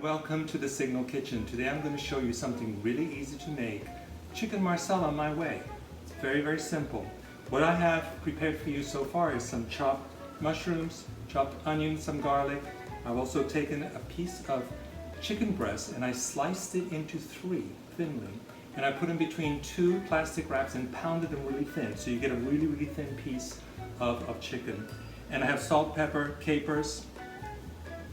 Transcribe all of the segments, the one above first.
welcome to the Signal Kitchen. Today I'm going to show you something really easy to make. Chicken marsala my way. It's very, very simple. What I have prepared for you so far is some chopped mushrooms, chopped onions, some garlic. I've also taken a piece of chicken breast and I sliced it into 3 thinly. And I put them between 2 plastic wraps and pounded them really thin. So you get a really, really thin piece of chicken. And I have salt, pepper, capers,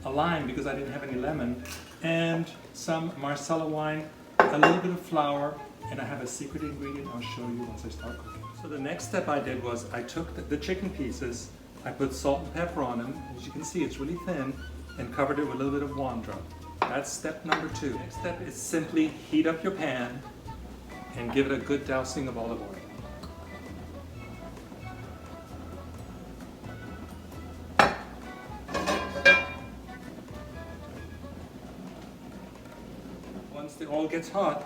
a lime because I didn't have any lemon, and some Marsala wine, a little bit of flour, and I have a secret ingredient I'll show you once I start cooking. So the next step I did was I took the chicken pieces, I put salt and pepper on them, as you can see it's really thin, and covered it with a little bit of Wondra. That's step number 2. Next step is simply heat up your pan and give it a good dousing of olive oil. Once the oil gets hot,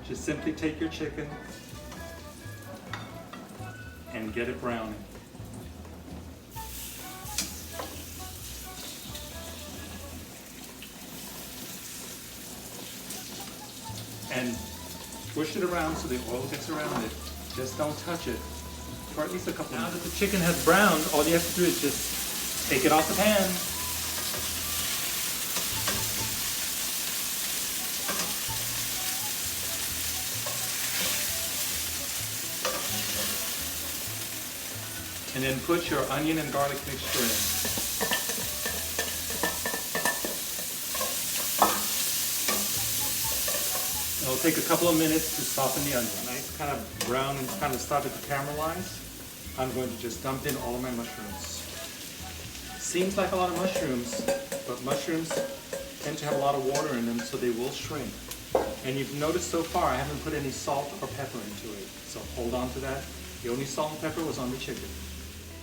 just simply take your chicken and get it browning. And push it around so the oil gets around it. Just don't touch it for at least a couple minutes. Now that the chicken has browned, all you have to do is just take it off the pan. And then put your onion and garlic mixture in. It'll take a couple of minutes to soften the onion. When it's kind of brown and kind of started to caramelize, I'm going to just dump in all of my mushrooms. Seems like a lot of mushrooms, but mushrooms tend to have a lot of water in them, so they will shrink. And you've noticed so far I haven't put any salt or pepper into it, so hold on to that. The only salt and pepper was on the chicken.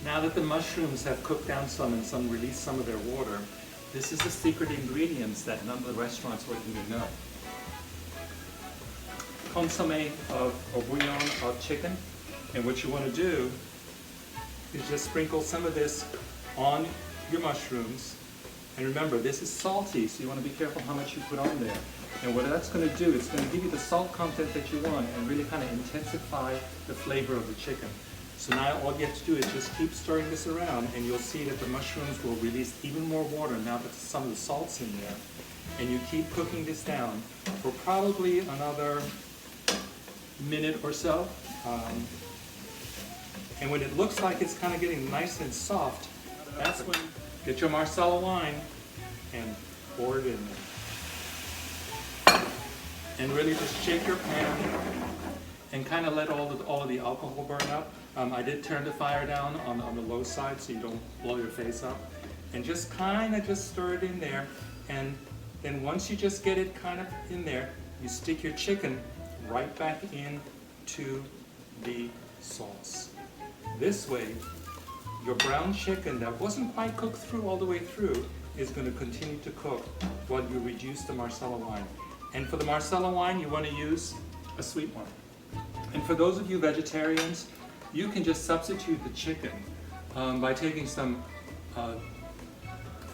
Now that the mushrooms have cooked down some and some released some of their water, this is the secret ingredients that none of the restaurants would even know. Consommé or bouillon of chicken, and what you want to do is just sprinkle some of this on your mushrooms. And remember, this is salty, so you want to be careful how much you put on there. And what that's going to do, it's going to give you the salt content that you want and really kind of intensify the flavor of the chicken. So now all you have to do is just keep stirring this around, and you'll see that the mushrooms will release even more water now that some of the salt's in there. And you keep cooking this down for probably another minute or so. And when it looks like it's kind of getting nice and soft, that's when get your Marsala wine and pour it in there. And really just shake your pan and kind of let all of the alcohol burn up. I did turn the fire down on the low side so you don't blow your face up. And just kind of just stir it in there. And then once you just get it kind of in there, you stick your chicken right back into the sauce. This way, your brown chicken that wasn't quite cooked through all the way through is going to continue to cook while you reduce the Marsala wine. And for the Marsala wine, you want to use a sweet one. And for those of you vegetarians, you can just substitute the chicken by taking some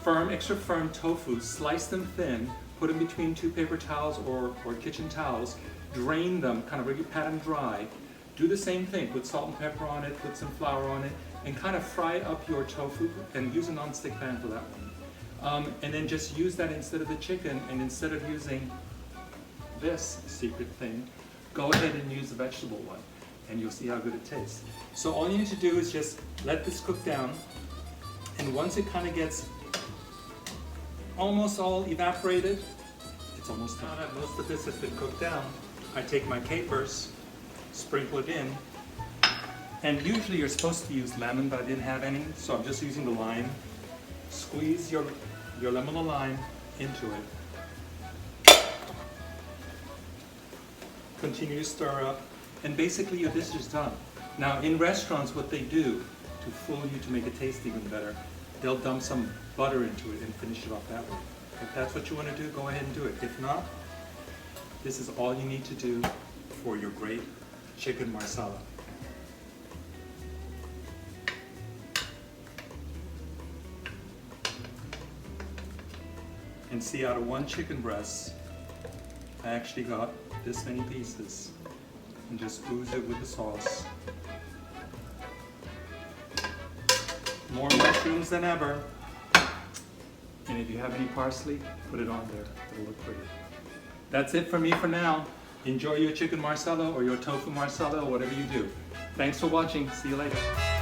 extra firm tofu, slice them thin, put them between 2 paper towels or kitchen towels, drain them, kind of really pat them dry. Do the same thing, put salt and pepper on it, put some flour on it, and kind of fry up your tofu, and use a non-stick pan for that one. And then just use that instead of the chicken, and instead of using this secret thing, go ahead and use the vegetable one, and you'll see how good it tastes. So all you need to do is just let this cook down, and once it kind of gets almost all evaporated, it's almost done. Now that most of this has been cooked down, I take my capers, sprinkle it in, and usually you're supposed to use lemon, but I didn't have any, so I'm just using the lime. Squeeze your lemon or lime into it. Continue to stir up, and basically your dish is done. Now in restaurants, what they do to fool you to make it taste even better, they'll dump some butter into it and finish it off that way. If that's what you want to do, go ahead and do it. If not, this is all you need to do for your great chicken marsala. And see out of one chicken breast, I actually got this many pieces, and just ooze it with the sauce. More mushrooms than ever. And if you have any parsley, put it on there. It'll look pretty. That's it for me for now. Enjoy your chicken marsala or your tofu marsala or whatever you do. Thanks for watching. See you later.